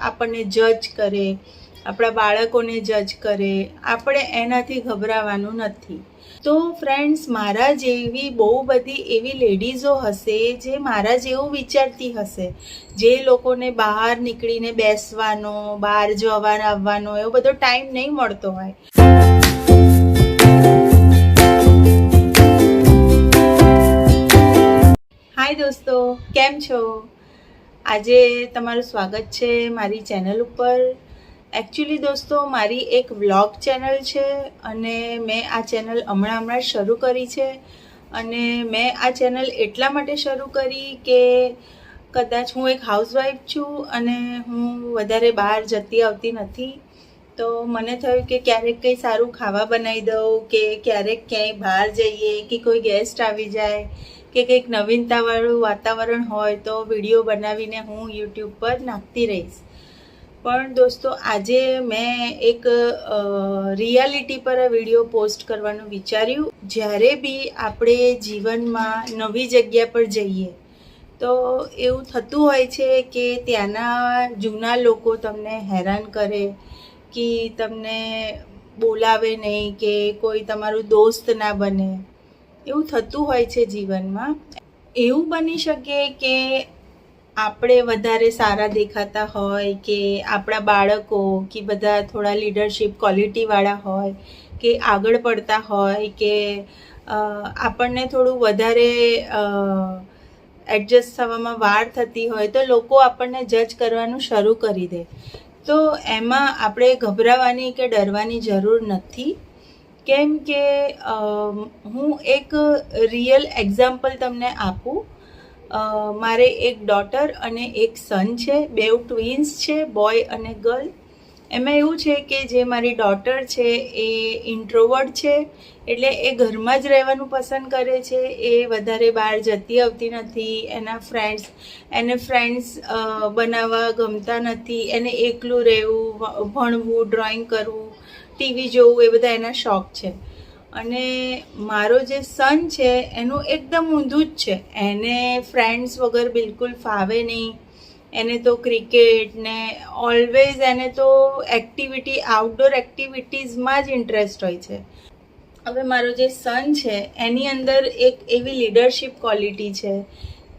આપણને જજ કરે, આપણા બાળકોને જજ કરે, આપણે એનાથી ગભરાવાનું નથી. તો ફ્રેન્ડ્સ, મારા જેવી બહુ બધી એવી લેડીઝો હશે જે મારા જેવું વિચારતી હશે, જે લોકોને બહાર નીકળીને બેસવાનો, બહાર જવા આવવાનો એવો બધો ટાઈમ નહીં મળતો હોય. હાય દોસ્તો, કેમ છો? આજે તમારું સ્વાગત છે મારી ચેનલ ઉપર. એકચ્યુઅલી દોસ્તો, મારી એક વ્લોગ ચેનલ છે અને મેં આ ચેનલ હમણાં શરૂ કરી છે. અને મેં આ ચેનલ એટલા માટે શરૂ કરી કે કદાચ હું એક હાઉસવાઈફ છું અને હું વધારે બહાર જતી આવતી નથી. તો મને થયું કે ક્યારેક કંઈ સારું ખાવા બનાવી દઉં, કે ક્યારેક ક્યાંય બહાર જઈએ, કે કોઈ ગેસ્ટ આવી જાય, કે કંઈક નવીનતાવાળું વાતાવરણ હોય તો વિડીયો બનાવીને હું યુટ્યુબ પર નાખતી રહીશ. પણ દોસ્તો, આજે મેં એક રિયાલિટી પર આ વિડીયો પોસ્ટ કરવાનું વિચાર્યું. જ્યારે બી આપણે જીવનમાં નવી જગ્યા પર જઈએ તો એવું થતું હોય છે કે ત્યાંના જૂના લોકો તમને હેરાન કરે, કે તમને બોલાવે નહીં, કે કોઈ તમારું દોસ્ત ના બને. એવું થતું હોય છે જીવનમાં. એવું બની શકે કે આપણે વધારે સારા દેખાતા હોય, કે આપણા બાળકો કે બધા થોડા લીડરશિપ ક્વોલિટીવાળા હોય, કે આગળ પડતા હોય, કે આપણને થોડું વધારે એડજસ્ટ થવામાં વાર થતી હોય તો લોકો આપણને જજ કરવાનું શરૂ કરી દે. તો એમાં આપણે ગભરાવાની કે ડરવાની જરૂર નથી. કેમ કે હું એક રિયલ એક્ઝામ્પલ તમને આપું. મારે એક ડોટર અને એક સન છે, બેઉ ટ્વિન્સ છે, બોય અને ગર્લ. એમાં એવું છે કે જે મારી ડોટર છે એ ઇન્ટ્રોવર્ટ છે, એટલે એ ઘરમાં જ રહેવાનું પસંદ કરે છે. એ વધારે બહાર જતી આવતી નથી. એને ફ્રેન્ડ્સ બનાવવા ગમતા નથી. એને એકલું રહેવું, ભણવું, ડ્રોઈંગ કરવું, ટીવી જોવું, એ બધા એના શોખ છે. અને મારો જે સન છે એનું એકદમ ઊંધું જ છે. એને ફ્રેન્ડ્સ વગર બિલકુલ ફાવે નહીં. એને તો ક્રિકેટ ને ઓલવેઝ એને તો આઉટડોર એક્ટિવિટીઝમાં જ ઇન્ટરેસ્ટ હોય છે. હવે મારો જે સન છે એની અંદર એક એવી લીડરશિપ ક્વોલિટી છે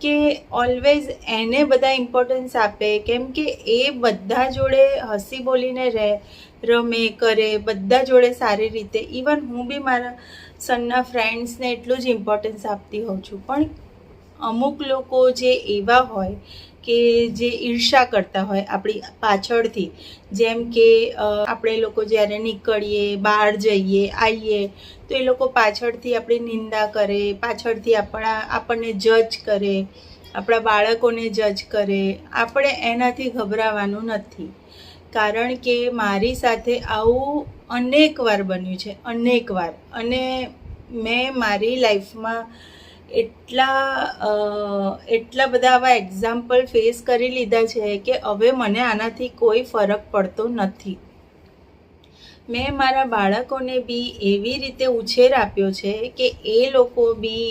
કે ઓલવેઝ એને બધા ઇમ્પોર્ટન્સ આપે. કેમ કે એ બધા જોડે હસી બોલીને રમે કરે, બધા જોડે સારી રીતે. ઇવન હું બી મારા સનના ફ્રેન્ડ્સને એટલું જ ઇમ્પોર્ટન્સ આપતી હોઉં છું. પણ અમુક લોકો જે એવા હોય કે જે ઈર્ષા કરતા હોય આપણી પાછળથી, જેમ કે આપણે લોકો જ્યારે નીકળીએ, બહાર જઈએ, આવીએ તો એ લોકો પાછળથી આપણી નિંદા કરે, પાછળથી આપણને જજ કરે, આપણા બાળકોને જજ કરે. આપણે એનાથી ગભરાવાનું નથી. કારણ કે મારી સાથે આવું અનેક વાર બન્યું છે, અનેક વાર. અને મેં મારી લાઈફમાં એટલા બધા આવા એક્ઝામ્પલ ફેસ કરી લીધા છે કે હવે મને આનાથી કોઈ ફરક પડતો નથી. મેં મારા બાળકોને બી એવી રીતે ઉછેર આપ્યો છે કે એ લોકો બી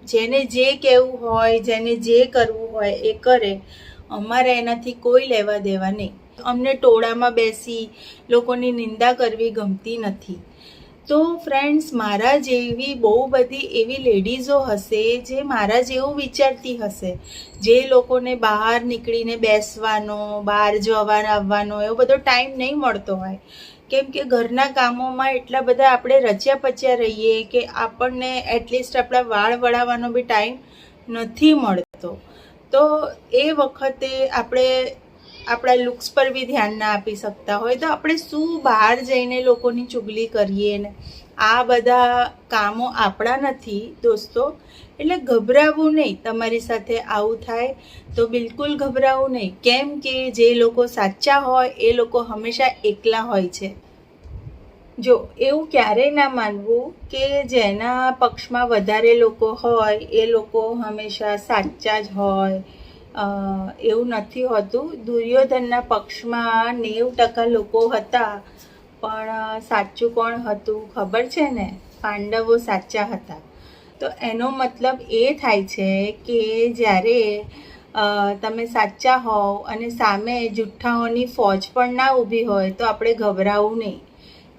જેને જે કહેવું હોય, જેને જે કરવું હોય એ કરે. અમારે એનાથી કોઈ લેવા દેવા નહીં. અમને ટોળામાં બેસી લોકોની નિંદા કરવી ગમતી નથી. તો ફ્રેન્ડ્સ, મારા જેવી બહુ બધી એવી લેડીઝો હશે જે મારા જેવું વિચારતી હશે, જે લોકોને બહાર નીકળીને બેસવાનો, બહાર જવા આવવાનો એવો બધો ટાઈમ નહીં મળતો હોય. કેમ કે ઘરના કામોમાં એટલા બધા આપણે રચ્યા પચ્યા રહીએ કે આપણને એટલીસ્ટ આપણા વાળ વળાવવાનો બી ટાઈમ નથી મળતો. તો એ વખતે આપણે આપણા લુક્સ પર બી ધ્યાન ના આપી શકતા હોય તો આપણે શું બહાર જઈને લોકોની ચુગલી કરીએ ને? આ બધા કામો આપણા નથી દોસ્તો. એટલે ગભરાવું નહીં. તમારી સાથે આવું થાય તો બિલકુલ ગભરાવું નહીં. કેમ કે જે લોકો સાચા હોય એ લોકો હંમેશા એકલા હોય છે. જો એવું ક્યારેય ના માનવું કે જેના પક્ષમાં વધારે લોકો હોય એ લોકો હંમેશા સાચા જ હોય. એવું નથી હોતું. દુર્યોધનના પક્ષમાં 90% લોકો હતા, પણ સાચું કોણ હતું ખબર છે ને? પાંડવો સાચા હતા. તો એનો મતલબ એ થાય છે કે જ્યારે તમે સાચા હોવ અને સામે જુઠ્ઠાઓની ફોજ પણ ના ઊભી હોય તો આપણે ગભરાવું નહીં.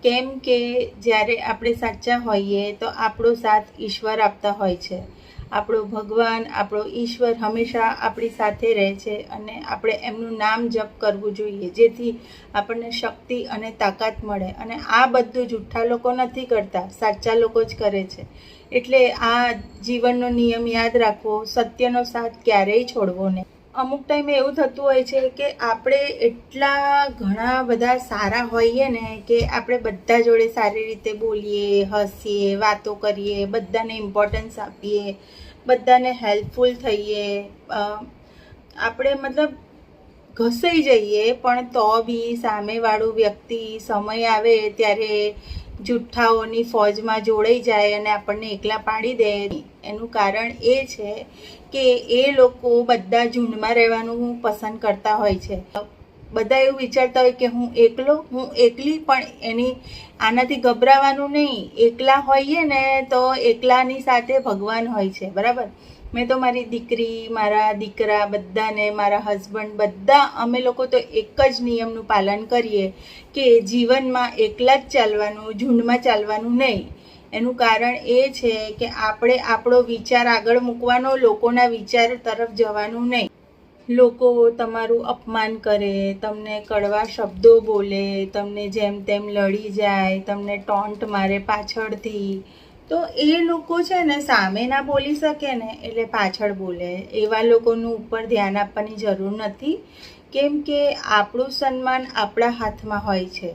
કેમ કે જ્યારે આપણે સાચા હોઈએ તો આપણો સાથ ઈશ્વર આપતા હોય છે. આપણો ભગવાન, આપણો ઈશ્વર હંમેશા આપણી સાથે રહે છે અને આપણે એમનું નામ જપ કરવું જોઈએ, જેથી આપણને શક્તિ અને તાકાત મળે. અને આ બધું જુઠ્ઠા લોકો નથી કરતા, સાચા લોકો જ કરે છે. એટલે આ જીવનનો નિયમ યાદ રાખવો, સત્યનો સાથ ક્યારેય છોડવો નહીં. અમુક ટાઈમે એવું થતું હોય છે કે આપણે એટલા ઘણા બધા સારા હોઈએ ને કે આપણે બધા જોડે સારી રીતે બોલીએ, હસીએ, વાતો કરીએ, બધાને ઇમ્પોર્ટન્સ આપીએ, બધાને હેલ્પફુલ થઈએ, આપણે મતલબ ઘસાઈ જઈએ, પણ તો બી સામેવાળું વ્યક્તિ સમય આવે ત્યારે જુઠ્ઠાઓની ફોજમાં જોડાઈ જાય અને આપણને એકલા પાડી દે. એનું કારણ એ છે કે એ લોકો બધા ઝુંડમાં રહેવાનું પસંદ કરતા હોય છે. બધા એવું વિચારતા હોય કે હું એકલો, હું એકલી, પણ આનાથી ગભરાવાનું નહીં. એકલા હોઈએ ને તો એકલાની સાથે ભગવાન હોય છે, બરાબર. મેં તો મારી દીકરી, મારા દીકરા, બધાને, મારા હસબન્ડ, બધા અમે લોકો તો એક જ નિયમનું પાલન કરીએ કે જીવનમાં એકલા જ ચાલવાનું, ઝુંડમાં ચાલવાનું નહીં. એનું કારણ એ છે કે આપણે આપણો વિચાર આગળ મૂકવાનો, લોકોના વિચાર તરફ જવાનું નહીં. લોકો તમારું અપમાન કરે, તમને કડવા શબ્દો બોલે, તમને જેમ તેમ લડી જાય, તમને ટોન્ટ મારે પાછળથી, તો એ લોકો છે ને સામે ના બોલી શકે ને એટલે પાછળ બોલે. એવા લોકોનું ઉપર ધ્યાન આપવાની જરૂર નથી, કેમ કે આપણું સન્માન આપણા હાથમાં હોય છે.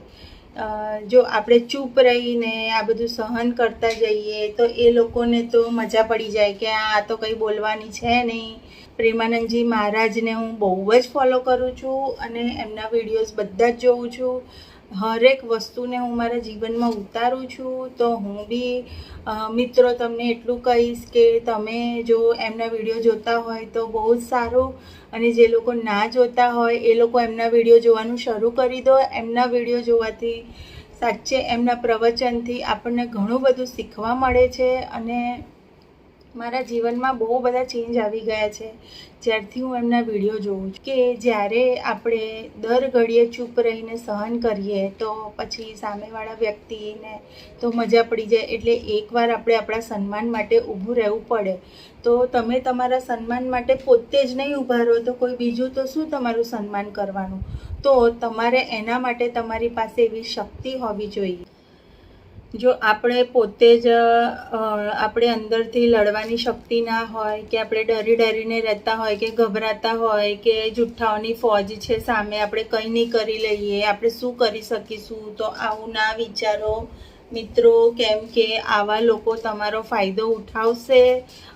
જો આપણે ચૂપ રહીને આ બધું સહન કરતા જઈએ તો એ લોકોને તો મજા પડી જાય કે આ તો કંઈ બોલવાની છે નહીં. પ્રેમાનંદજી મહારાજને હું બહુ જ ફોલો કરું છું અને એમના વિડીયોઝ બધા જ જોઉં છું. હરેક વસ્તુને હું મારા જીવનમાં ઉતારું છું. તો હું બી મિત્રો તમને એટલું કહીશ કે તમે જો એમના વિડીયો જોતા હોય તો બહુ જ સારું, અને જે લોકો ના જોતા હોય એ લોકો એમના વિડીયો જોવાનું શરૂ કરી દો. એમના વિડીયો જોવાથી સાચે એમના પ્રવચનથી આપણને ઘણું બધું શીખવા મળે છે. અને મારા જીવનમાં બહુ બધા ચેન્જ આવી ગયા છે જ્યારથી હું એમના વિડીયો જોઉં છું. કે જ્યારે આપણે દર ઘડીએ ચૂપ રહીને સહન કરીએ તો પછી સામેવાળા વ્યક્તિને તો મજા પડી જાય. એટલે એકવાર આપણે આપણા સન્માન માટે ઊભું રહેવું પડે. તો તમે તમારા સન્માન માટે પોતે જ નહીં ઊભા રહો તો કોઈ બીજું તો શું તમારું સન્માન કરવાનું. તો તમારે એના માટે તમારી પાસે એવી શક્તિ હોવી જોઈએ. જો આપણે પોતે જ આપણે અંદરથી લડવાની શક્તિ ના હોય, કે આપણે ડરીને રહેતા હોય, કે ગભરાતા હોય, કે જુઠ્ઠાઓની ફોજ છે સામે, આપણે કંઈ નહીં કરી લઈએ, આપણે શું કરી શકીશું, તો આવું ના વિચારો મિત્રો. કેમ કે આવા લોકો તમારો ફાયદો ઉઠાવશે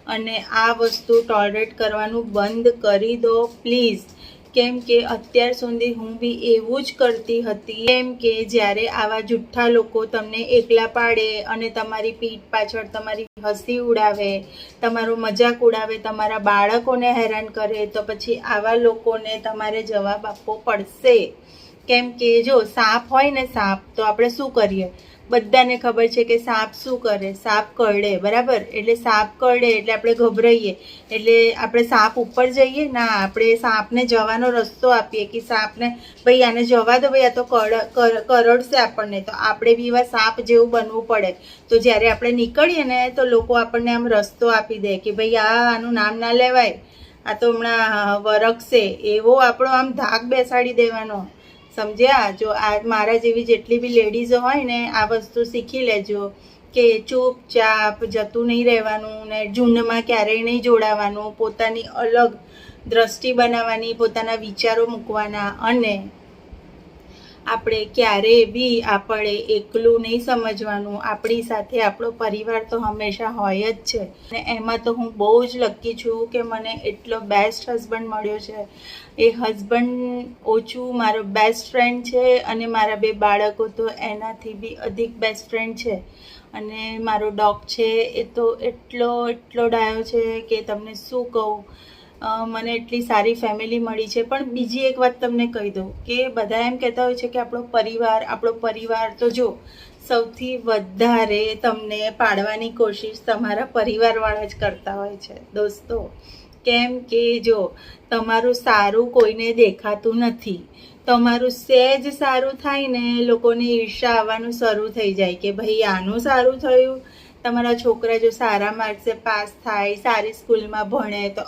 અને આ વસ્તુ ટોલરેટ કરવાનું બંધ કરી દો પ્લીઝ. કેમ કે અત્યાર સુધી હું બી એવું જ કરતી હતી. કેમ કે જ્યારે આવા જુઠ્ઠા લોકો તમને એકલા પાડે અને તમારી પીઠ પાછળ તમારી હસી ઉડાવે, તમારો મજાક ઉડાવે, તમારા બાળકોને હેરાન કરે, તો પછી આવા લોકોને તમારે જવાબ આપવો પડશે. કેમ કે જો સાપ હોય ને, સાપ, તો આપણે શું કરીએ? બધાને ખબર છે કે સાપ શું કરે? સાપ કરડે, બરાબર. એટલે સાપ કરડે એટલે આપણે ગભરાઈએ, એટલે આપણે સાપ ઉપર જઈએ ના, આપણે સાપને જવાનો રસ્તો આપીએ કે સાપને ભાઈ આને જવા દો, ભાઈ આ તો કરડશે આપણને. તો આપણે બી એવા સાપ જેવું બનવું પડે. તો જ્યારે આપણે નીકળીએ ને તો લોકો આપણને આમ રસ્તો આપી દે કે ભાઈ આનું નામ ના લેવાય, આ તો હમણાં વરખશે, એવો આપણો આમ ધાક બેસાડી દેવાનો. સમજ્યા? જો આ મારા જેવી જેટલી બી લેડીઝો હોય ને આ વસ્તુ શીખી લેજો કે ચૂપચાપ જતું નહીં રહેવાનું ને ઝુંડમાં ક્યારેય નહીં જોડાવાનું. પોતાની અલગ દ્રષ્ટિ બનાવવાની, પોતાના વિચારો મૂકવાના, અને આપણે ક્યારેય બી આપણે એકલું નહીં સમજવાનું. આપણી સાથે આપણો પરિવાર તો હંમેશા હોય જ છે. અને એમાં તો હું બહુ જ લકી છું કે મને એટલો બેસ્ટ હસબન્ડ મળ્યો છે. એ હસબન્ડ ઓછું મારો બેસ્ટ ફ્રેન્ડ છે, અને મારા 2 બાળકો તો એનાથી બી અધિક બેસ્ટ ફ્રેન્ડ છે. અને મારો ડોગ છે એ તો એટલો ડાયો છે કે તમને શું કહું. મને એટલી સારી ફેમિલી મળી છે. પણ બીજી એક વાત તમને કહી દઉં કે બધા એમ કહેતા હોય છે કે આપણો પરિવાર, તો જો સૌથી વધારે તમને પાડવાની કોશિશ તમારા પરિવારવાળા જ કરતા હોય છે દોસ્તો. કેમ કે જો તમારું સારું કોઈને દેખાતું નથી, તમારું સહેજ સારું થાય ને લોકોને ઈર્ષા આવવાનું શરૂ થઈ જાય કે ભાઈ આનું સારું થયું, તમારા છોકરા જો સારા માર્ક્સે પાસ થાય, સારી સ્કૂલમાં ભણે તો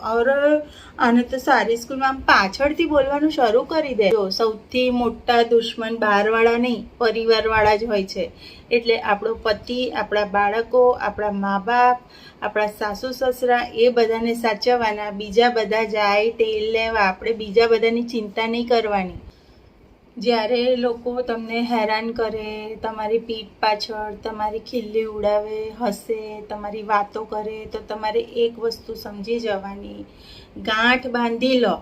આને તો સારી સ્કૂલમાં આમ પાછળથી બોલવાનું શરૂ કરી દે. જો સૌથી મોટા દુશ્મન બહારવાળા નહીં, પરિવારવાળા જ હોય છે. એટલે આપણો પતિ, આપણા બાળકો, આપણા મા બાપ, આપણા સાસુ સસરા એ બધાને સાચવવાના. બીજા બધા જાય તેલ લેવા, આપણે બીજા બધાની ચિંતા નહીં કરવાની. જ્યારે લોકો તમને હેરાન કરે, તમારી પીઠ પાછળ તમારી ખીલ્લી ઉડાવે, હસે, તમારી વાતો કરે, તો તમારે એક વસ્તુ સમજી જવાની, ગાંઠ બાંધી લો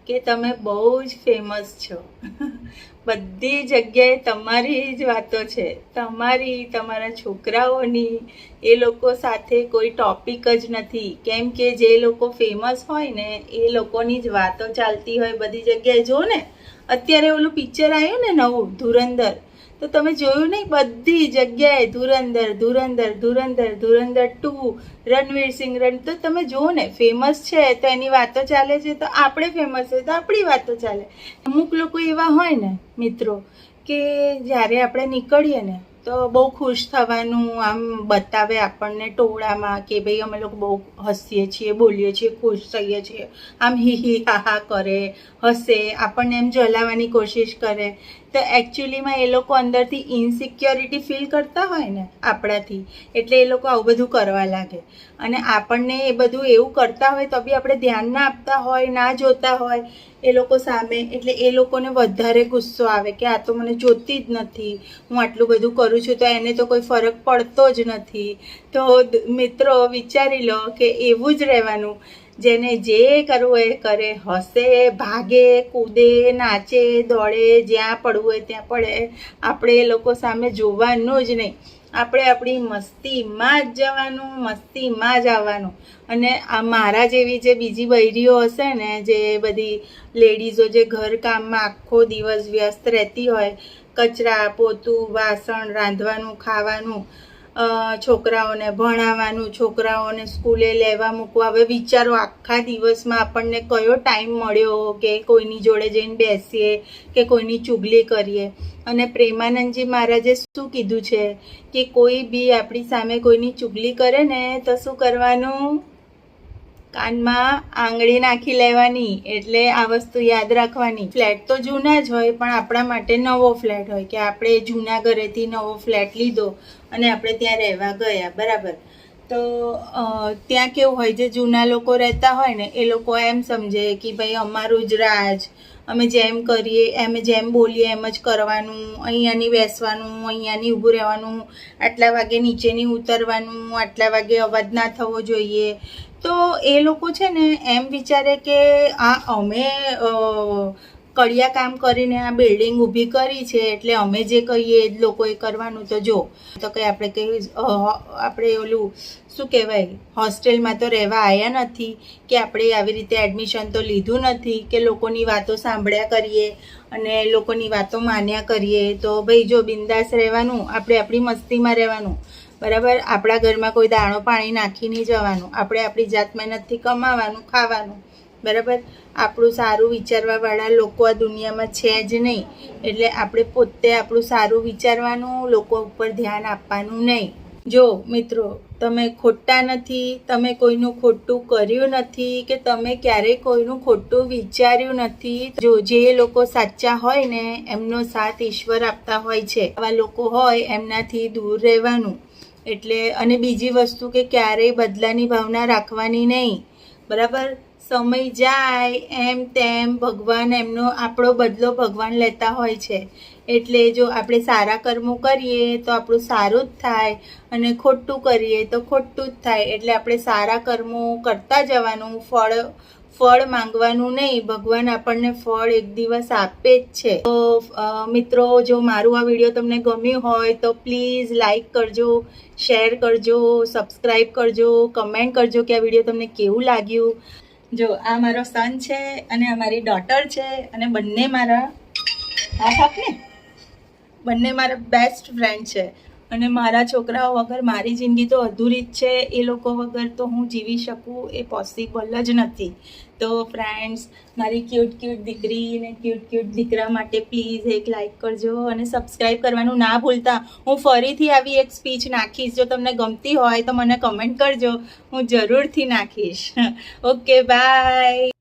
કે તમે બહુ જ ફેમસ છો. બધી જગ્યાએ તમારી જ વાતો છે, તમારી, તમારા છોકરાઓની. એ લોકો સાથે કોઈ ટોપિક જ નથી. કેમ કે જે લોકો ફેમસ હોય ને એ લોકોની જ વાતો ચાલતી હોય બધી જગ્યાએ. જો ને અત્યારે ઓલું પિક્ચર આવ્યું ને નવું ધુરંધર, તો તમે જોયું નહીં, બધી જગ્યાએ ધુરંધર ધુરંધર ધુરંધર ધુરંધર 2, રણવીર સિંહ તો તમે જુઓ ને, ફેમસ છે તો એની વાતો ચાલે છે, તો આપણે ફેમસ છે તો આપણી વાતો ચાલે. અમુક લોકો એવા હોય ને મિત્રો કે જ્યારે આપણે નીકળીએ ને તો બહુ ખુશ થવાનું આમ બતાવે આપણને ટોળામાં કે ભાઈ અમે લોકો બહુ હસીએ છીએ, બોલીએ છીએ, ખુશ થઈએ છીએ, આમ હી હી હા હા કરે, હસે, આપણને એમ જલાવવાની કોશિશ કરે. તો એકચ્યુઅલીમાં એ લોકો અંદરથી ઇનસિક્યોરિટી ફીલ કરતા હોય ને આપણાથી, એટલે એ લોકો આવું બધું કરવા લાગે. અને આપણને એ બધું એવું કરતા હોય તો બી આપણે ધ્યાન ના આપતા હોય, ના જોતા હોય એ લોકો સામે, એટલે એ લોકોને વધારે ગુસ્સો આવે કે આ તો મને જોતી જ નથી, હું આટલું બધું કરું છું તો એને તો કોઈ ફરક પડતો જ નથી. તો મિત્રો વિચારી લો કે એવું જ રહેવાનું. જેને જે કરવું એ કરે, હસે, ભાગે, કૂદે, નાચે, દોડે, જ્યાં પડવું હોય ત્યાં પડે. આપણે એ લોકો સામે જોવાનું જ નહીં. આપણે આપણી મસ્તીમાં જ જવાનું, મસ્તીમાં જ આવવાનું. અને આ મારા જેવી જે બીજી બૈરીઓ હશે ને, જે બધી લેડીઝો જે ઘરકામમાં આખો દિવસ વ્યસ્ત રહેતી હોય, કચરા, પોતું, વાસણ, રાંધવાનું, ખાવાનું, છોકરાઓને ભણાવવાનું, છોકરાઓને સ્કૂલે લેવા મૂકવા. હવે વિચારો આખા દિવસમાં આપણને કયો ટાઈમ મળ્યો કે કોઈની જોડે જઈને બેસીએ કે કોઈની ચુગલી કરીએ. અને પ્રેમાનંદજી મહારાજે શું કીધું છે કે કોઈ બી આપણી સામે કોઈની ચુગલી કરે ને તો શું કરવાનું? કાનમાં આંગળી નાખી લેવાની. એટલે આ વસ્તુ યાદ રાખવાની. ફ્લેટ તો જૂના જ હોય પણ આપણા માટે નવો ફ્લેટ હોય કે આપણે જૂના ઘરેથી નવો ફ્લેટ લીધો અને આપણે ત્યાં રહેવા ગયા, બરાબર. તો ત્યાં કેવું હોય, જે જૂના લોકો રહેતા હોય ને એ લોકો એમ સમજે કે ભાઈ અમારું જ રાજ, અમે જેમ કરીએ એમ, જેમ બોલીએ એમ જ કરવાનું, અહીંયાની બેસવાનું, અહીંયાની ઊભું રહેવાનું, આટલા વાગે નીચે નહીં ઉતરવાનું, આટલા વાગે અવાજ ના થવો જોઈએ. તો એ લોકો છે ને એમ વિચારે કે આ અમે કડિયા કામ કરીને આ બિલ્ડિંગ ઊભી કરી છે એટલે અમે જે કહીએ એ જ લોકોએ કરવાનું. તો જો તો કંઈ આપણે ઓલું શું કહેવાય, હોસ્ટેલમાં તો રહેવા આવ્યા નથી કે આપણે આવી રીતે એડમિશન તો લીધું નથી કે લોકોની વાતો સાંભળ્યા કરીએ અને લોકોની વાતો માન્યા કરીએ. તો ભાઈ જો બિંદાસ રહેવાનું, આપણે આપણી મસ્તીમાં રહેવાનું, બરાબર. આપણા ઘરમાં કોઈ દાણો પાણી નાખી નહીં જવાનું. આપણે આપણી જાત મહેનતથી કમાવાનું, ખાવાનું, બરાબર. આપણું સારું વિચારવાવાળા લોકો આ દુનિયામાં છે જ નહીં. એટલે આપણે પોતે આપણું સારું વિચારવાનું, લોકો ઉપર ધ્યાન આપવાનું નહીં. જો મિત્રો, તમે ખોટા નથી, તમે કોઈનું ખોટું કર્યું નથી કે તમે ક્યારેય કોઈનું ખોટું વિચાર્યું નથી. જો જે લોકો સાચા હોય ને એમનો સાથ ઈશ્વર આપતા હોય છે. આવા લોકો હોય એમનાથી દૂર રહેવાનું. એટલે અને બીજી વસ્તુ કે ક્યારેય બદલાની ભાવના રાખવાની નહીં, બરાબર. સમય જાય એમ તેમ ભગવાન આપણો બદલો ભગવાન લેતા હોય છે. એટલે જો આપણે સારા કર્મો કરીએ તો આપણું સારું જ થાય અને ખોટું કરીએ તો ખોટું જ થાય. એટલે આપણે સારા કર્મો કરતા જવાનું, ફળ માંગવાનું નહીં. ભગવાન આપણને ફળ એક દિવસ આપે જ છે. તો મિત્રો, જો મારું આ વિડીયો તમને ગમ્યું હોય તો પ્લીઝ લાઈક કરજો, શેર કરજો, સબસ્ક્રાઈબ કરજો, કમેન્ટ કરજો કે આ વિડીયો તમને કેવું લાગ્યું. જો આ મારો સન છે અને આ મારી ડોટર છે અને બંને મારા બેસ્ટ ફ્રેન્ડ છે. અને મારા છોકરાઓ વગર મારી જિંદગી તો અધૂરી જ છે. એ લોકો વગર તો હું જીવી શકું એ પોસિબલ જ નથી. તો ફ્રેન્ડ્સ, મારી ક્યુટ દીકરી ને ક્યુટ દીકરા માટે પ્લીઝ એક લાઈક કરજો અને સબસ્ક્રાઈબ કરવાનું ના ભૂલતા. હું ફરીથી આવી એક સ્પીચ નાખીશ. જો તમને ગમતી હોય તો મને કમેન્ટ કરજો, હું જરૂરથી નાખીશ. Okay, by.